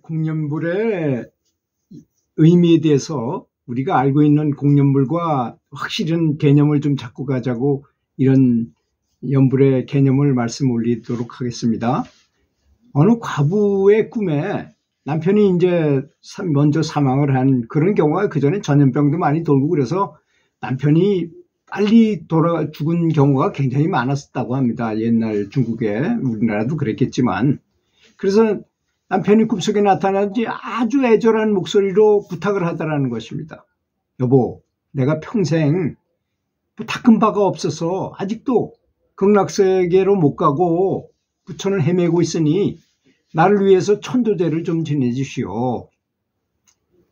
공연불의 의미에 대해서 우리가 알고 있는 공연불과 확실한 개념을 좀 잡고 가자고 이런 연불의 개념을 말씀 올리도록 하겠습니다. 어느 과부의 꿈에 남편이 이제 먼저 사망을 한 그런 경우가 그전에 전염병도 많이 돌고 그래서 남편이 빨리 죽은 경우가 굉장히 많았다고 합니다. 옛날 중국에, 우리나라도 그랬겠지만. 그래서 남편이 꿈속에 나타나는지 아주 애절한 목소리로 부탁을 하더라는 것입니다. 여보, 내가 평생 닦은 바가 없어서 아직도 극락세계로 못 가고 부천을 헤매고 있으니 나를 위해서 천도제를 좀 지내주시오.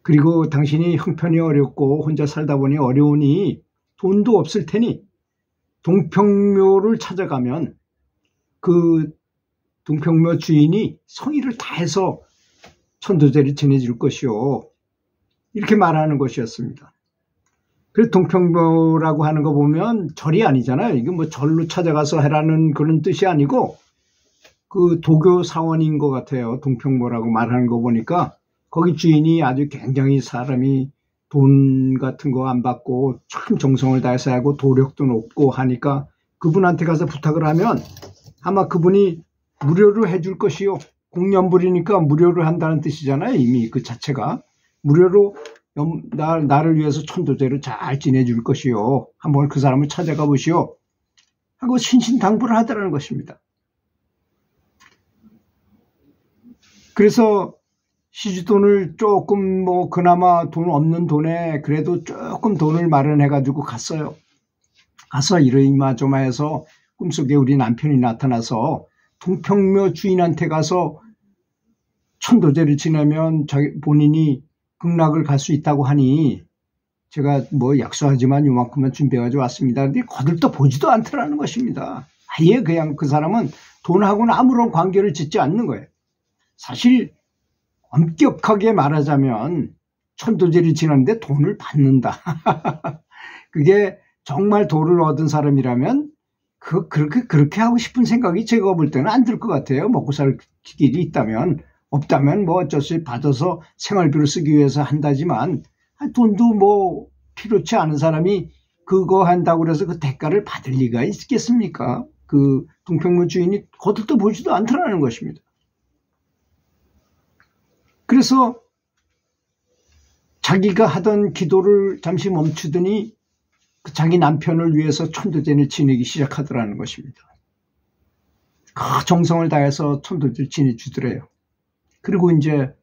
그리고 당신이 형편이 어렵고 혼자 살다 보니 어려우니 돈도 없을 테니 동평묘를 찾아가면 그 동평묘 주인이 성의를 다해서 천도제를 지내줄 것이오. 이렇게 말하는 것이었습니다. 그래서 동평묘라고 하는 거 보면 절이 아니잖아요. 이게 뭐 절로 찾아가서 해라는 그런 뜻이 아니고 그 도교 사원인 것 같아요. 동평묘라고 말하는 거 보니까 거기 주인이 아주 굉장히 사람이 돈 같은 거 안 받고 참 정성을 다해서 하고 도력도 높고 하니까 그분한테 가서 부탁을 하면 아마 그분이 무료로 해줄 것이요. 공연불이니까 무료로 한다는 뜻이잖아요. 이미 그 자체가. 무료로 나를 위해서 천도제를 잘 지내줄 것이요. 한번 그 사람을 찾아가 보시오. 하고 신신당부를 하더라는 것입니다. 그래서 시주돈을 조금 그나마 돈 없는 돈에 그래도 조금 돈을 마련해 가지고 갔어요. 가서 이러이마저마해서 꿈속에 우리 남편이 나타나서 동평묘 주인한테 가서 천도제를 지내면 본인이 극락을 갈 수 있다고 하니 제가 약속하지만 요만큼만 준비해가지고 왔습니다. 근데 거들떠 보지도 않더라는 것입니다. 아예 그냥 그 사람은 돈하고는 아무런 관계를 짓지 않는 거예요. 사실 엄격하게 말하자면 천도제를 지내는데 돈을 받는다. 그게 정말 도를 얻은 사람이라면 그렇게 하고 싶은 생각이 제가 볼 때는 안 들 것 같아요. 먹고 살 길이 있다면. 없다면 어쩔 수 없이 받아서 생활비를 쓰기 위해서 한다지만 돈도 필요치 않은 사람이 그거 한다고 해서 그 대가를 받을 리가 있겠습니까? 그 동평묘 주인이 거들떠 보지도 않더라는 것입니다. 그래서 자기가 하던 기도를 잠시 멈추더니 자기 남편을 위해서 천도제를 지내기 시작하더라는 것입니다. 그 정성을 다해서 천도제를 지내주더래요. 그리고 이제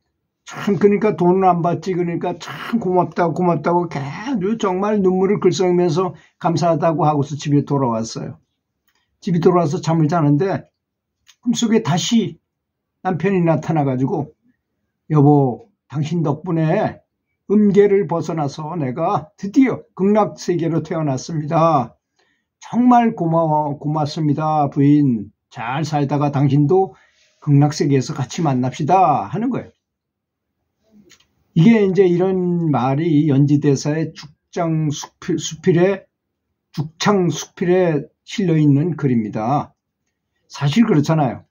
그러니까 돈을 안 받지 그러니까 참 고맙다고 계속 정말 눈물을 글썽이면서 감사하다고 하고서 집에 돌아왔어요. 집에 돌아와서 잠을 자는데 꿈속에 다시 남편이 나타나가지고 여보, 당신 덕분에 음계를 벗어나서 내가 드디어 극락세계로 태어났습니다. 정말 고맙습니다, 부인. 잘 살다가 당신도 극락세계에서 같이 만납시다 하는 거예요. 이게 이제 이런 말이 연지대사의 죽창수필에 실려있는 글입니다. 사실 그렇잖아요.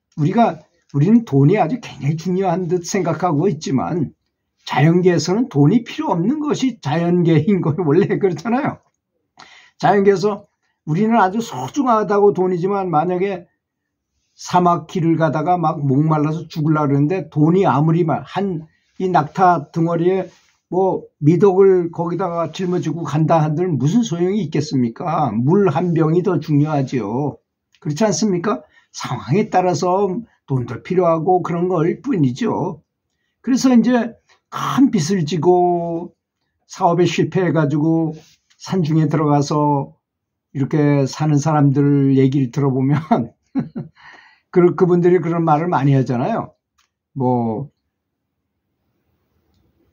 우리는 돈이 아주 굉장히 중요한 듯 생각하고 있지만 자연계에서는 돈이 필요 없는 것이 자연계인 거예요. 원래 그렇잖아요. 자연계에서 우리는 아주 소중하다고 돈이지만 만약에 사막 길을 가다가 막 목말라서 죽으려고 그러는데 돈이 아무리 이 낙타 덩어리에 미덕을 거기다가 짊어지고 간다 한들 무슨 소용이 있겠습니까? 물 한 병이 더 중요하지요. 그렇지 않습니까? 상황에 따라서 돈도 필요하고 그런 걸 뿐이죠. 그래서 이제 큰 빚을 지고 사업에 실패해가지고 산중에 들어가서 이렇게 사는 사람들 얘기를 들어보면 그분들이 그런 말을 많이 하잖아요.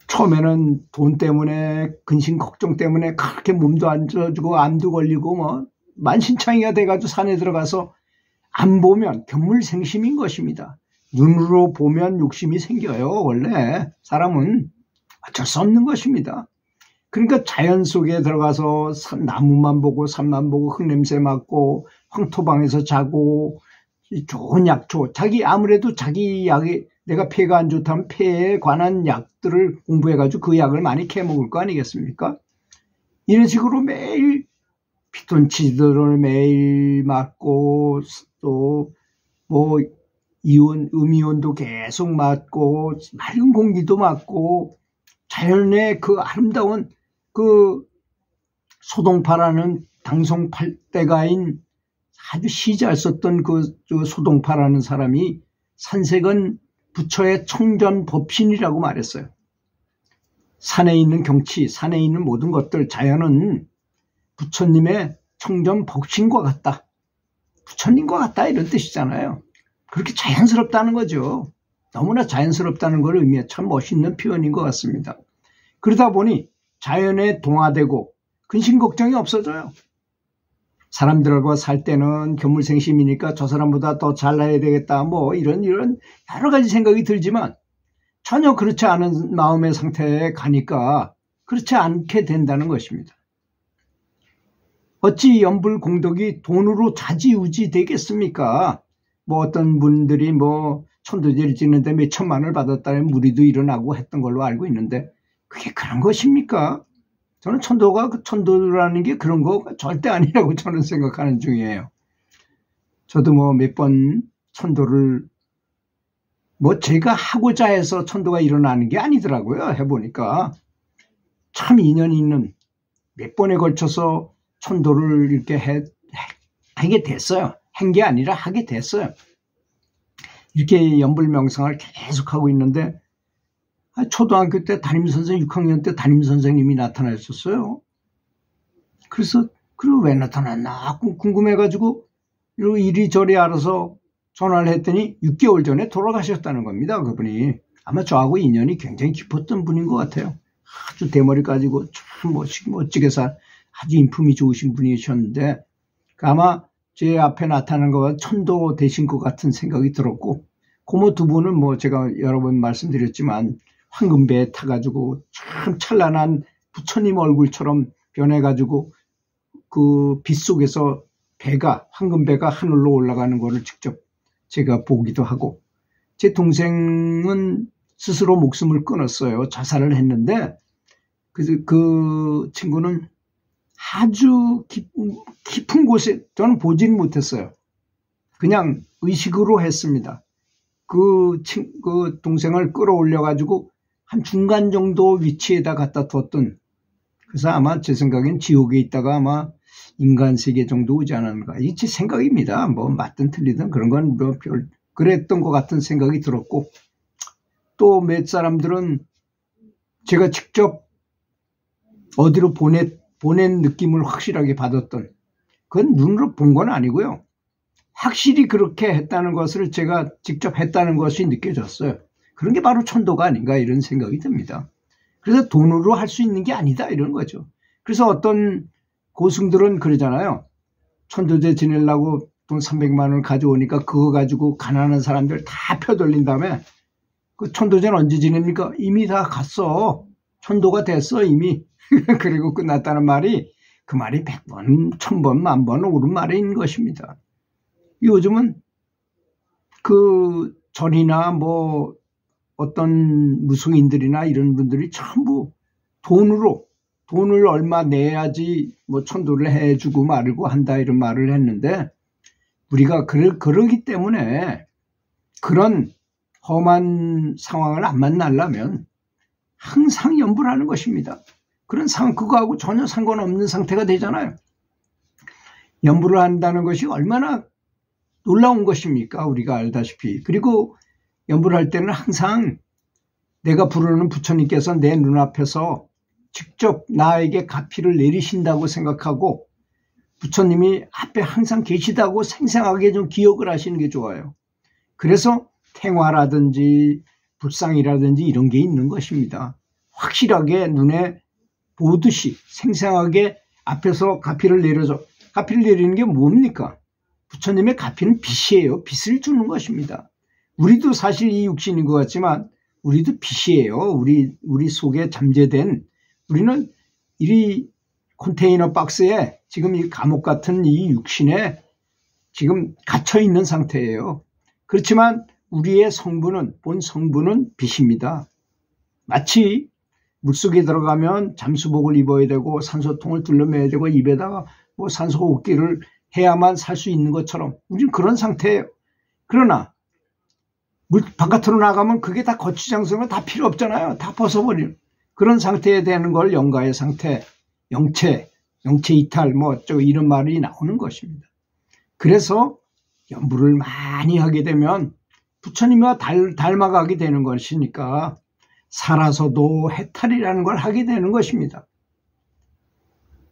처음에는 돈 때문에 근심 걱정 때문에 그렇게 몸도 안 좋아지고 암도 걸리고 만신창이가 돼가지고 산에 들어가서 안 보면 견물생심인 것입니다. 눈으로 보면 욕심이 생겨요. 원래 사람은 어쩔 수 없는 것입니다. 그러니까 자연 속에 들어가서 나무만 보고 산만 보고 흙냄새 맡고 황토방에서 자고 좋은 약초 아무래도 자기 내가 폐가 안 좋다면 폐에 관한 약들을 공부해가지고 그 약을 많이 캐먹을 거 아니겠습니까? 이런 식으로 매일 피톤치드를 매일 맞고 또 뭐 음이온도 계속 맞고 맑은 공기도 맞고 자연의 그 아름다운 그 소동파라는 당송팔대가인 아주 시 잘 썼던 그 소동파라는 사람이 산색은 부처의 청전법신이라고 말했어요. 산에 있는 경치, 산에 있는 모든 것들, 자연은 부처님의 청전법신과 같다. 부처님과 같다 이런 뜻이잖아요. 그렇게 자연스럽다는 거죠. 너무나 자연스럽다는 걸 의미해 참 멋있는 표현인 것 같습니다. 그러다 보니 자연에 동화되고 근심 걱정이 없어져요. 사람들과 살 때는 견물생심이니까 저 사람보다 더 잘나야 되겠다 뭐 이런 여러 가지 생각이 들지만 전혀 그렇지 않은 마음의 상태에 가니까 그렇지 않게 된다는 것입니다. 어찌 연불공덕이 돈으로 좌지우지 되겠습니까? 뭐 어떤 분들이 뭐 천도제를 찍는데 몇 천만을 받았다는 무리도 일어나고 했던 걸로 알고 있는데 그게 그런 것입니까? 저는 천도라는 게 그런 거 절대 아니라고 저는 생각하는 중이에요. 저도 뭐 몇 번 천도를 뭐 제가 하고자 해서 천도가 일어나는 게 아니더라고요. 해보니까 참 인연이 있는 몇 번에 걸쳐서 천도를 이렇게 하게 됐어요. 한 게 아니라 하게 됐어요. 이렇게 연불명상을 계속하고 있는데 초등학교 때 담임선생님 6학년 때 담임선생님이 나타나셨어요. 그래서 왜 나타났나 궁금해가지고 이리저리 알아서 전화를 했더니 6개월 전에 돌아가셨다는 겁니다. 그분이 아마 저하고 인연이 굉장히 깊었던 분인 것 같아요. 아주 대머리 가지고 참 멋지게 아주 인품이 좋으신 분이셨는데 아마 제 앞에 나타난 거가 천도 되신 것 같은 생각이 들었고 고모 두 분은 뭐 제가 여러 번 말씀드렸지만 황금배에 타가지고 참 찬란한 부처님 얼굴처럼 변해가지고 그 빛 속에서 황금배가 하늘로 올라가는 거를 직접 제가 보기도 하고 제 동생은 스스로 목숨을 끊었어요. 자살을 했는데 그 친구는 아주 깊은 곳에 저는 보지는 못했어요. 그냥 의식으로 했습니다. 그 동생을 끌어올려가지고 한 중간 정도 위치에다 갖다 뒀던 그래서 아마 제 생각엔 지옥에 있다가 아마 인간 세계 정도 오지 않았는가. 이게 제 생각입니다. 뭐 맞든 틀리든 그런 건 뭐 그랬던 것 같은 생각이 들었고 또 몇 사람들은 제가 직접 어디로 보낸 느낌을 확실하게 받았던 그건 눈으로 본 건 아니고요. 확실히 그렇게 했다는 것을 제가 직접 했다는 것이 느껴졌어요. 그런 게 바로 천도가 아닌가 이런 생각이 듭니다. 그래서 돈으로 할 수 있는 게 아니다 이런 거죠. 그래서 어떤 고승들은 그러잖아요. 천도제 지내려고 돈 300만 원을 가져오니까 그거 가지고 가난한 사람들 다 펴돌린 다음에 그 천도제는 언제 지냅니까? 이미 다 갔어. 천도가 됐어 이미. 그리고 끝났다는 말이 그 말이 100번, 1000번, 10,000번 옳은 말인 것입니다. 요즘은 그 절이나 뭐 어떤 무속인들이나 이런 분들이 전부 돈을 얼마 내야지 뭐 천도를 해주고 말고 한다 이런 말을 했는데 우리가 그러기 때문에 그런 험한 상황을 안 만나려면 항상 염불 하는 것입니다. 그런 상황 그거하고 전혀 상관없는 상태가 되잖아요. 염불을 한다는 것이 얼마나 놀라운 것입니까? 우리가 알다시피. 그리고 염불을 할 때는 항상 내가 부르는 부처님께서 내 눈앞에서 직접 나에게 가피를 내리신다고 생각하고 부처님이 앞에 항상 계시다고 생생하게 좀 기억을 하시는 게 좋아요. 그래서 탱화라든지 불상이라든지 이런 게 있는 것입니다. 확실하게 눈에 보듯이 생생하게 앞에서 가피를 내려줘. 가피를 내리는 게 뭡니까? 부처님의 가피는 빛이에요. 빛을 주는 것입니다. 우리도 사실 이 육신인 것 같지만 우리도 빛이에요. 우리 속에 잠재된 우리는 이 컨테이너 박스에 지금 이 감옥 같은 이 육신에 지금 갇혀 있는 상태예요. 그렇지만 우리의 성분은, 본 성분은 빛입니다. 마치 물속에 들어가면 잠수복을 입어야 되고 산소통을 둘러매야 되고 입에다가 뭐 산소 호흡기를 해야만 살 수 있는 것처럼 우리는 그런 상태예요. 그러나 물 바깥으로 나가면 그게 다 거추장스러운 거 다 필요 없잖아요. 다 벗어버리는 그런 상태에 되는 걸 영가의 상태, 영체 이탈 이런 말이 나오는 것입니다. 그래서 연부를 많이 하게 되면 부처님과 닮아가게 되는 것이니까 살아서도 해탈이라는 걸 하게 되는 것입니다.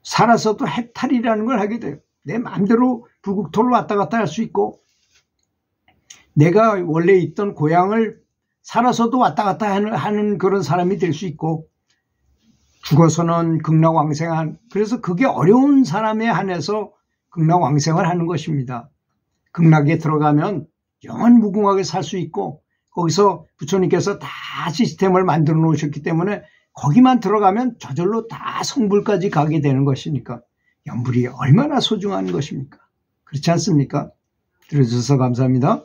살아서도 해탈이라는 걸 하게 돼요. 내 마음대로 불국토를 왔다 갔다 할 수 있고 내가 원래 있던 고향을 살아서도 왔다 갔다 하는 그런 사람이 될 수 있고 죽어서는 극락왕생한 그래서 그게 어려운 사람에 한해서 극락왕생을 하는 것입니다. 극락에 들어가면 영원 무궁하게 살 수 있고 거기서 부처님께서 다 시스템을 만들어 놓으셨기 때문에 거기만 들어가면 저절로 다 성불까지 가게 되는 것이니까 연불이 얼마나 소중한 것입니까? 그렇지 않습니까? 들어주셔서 감사합니다.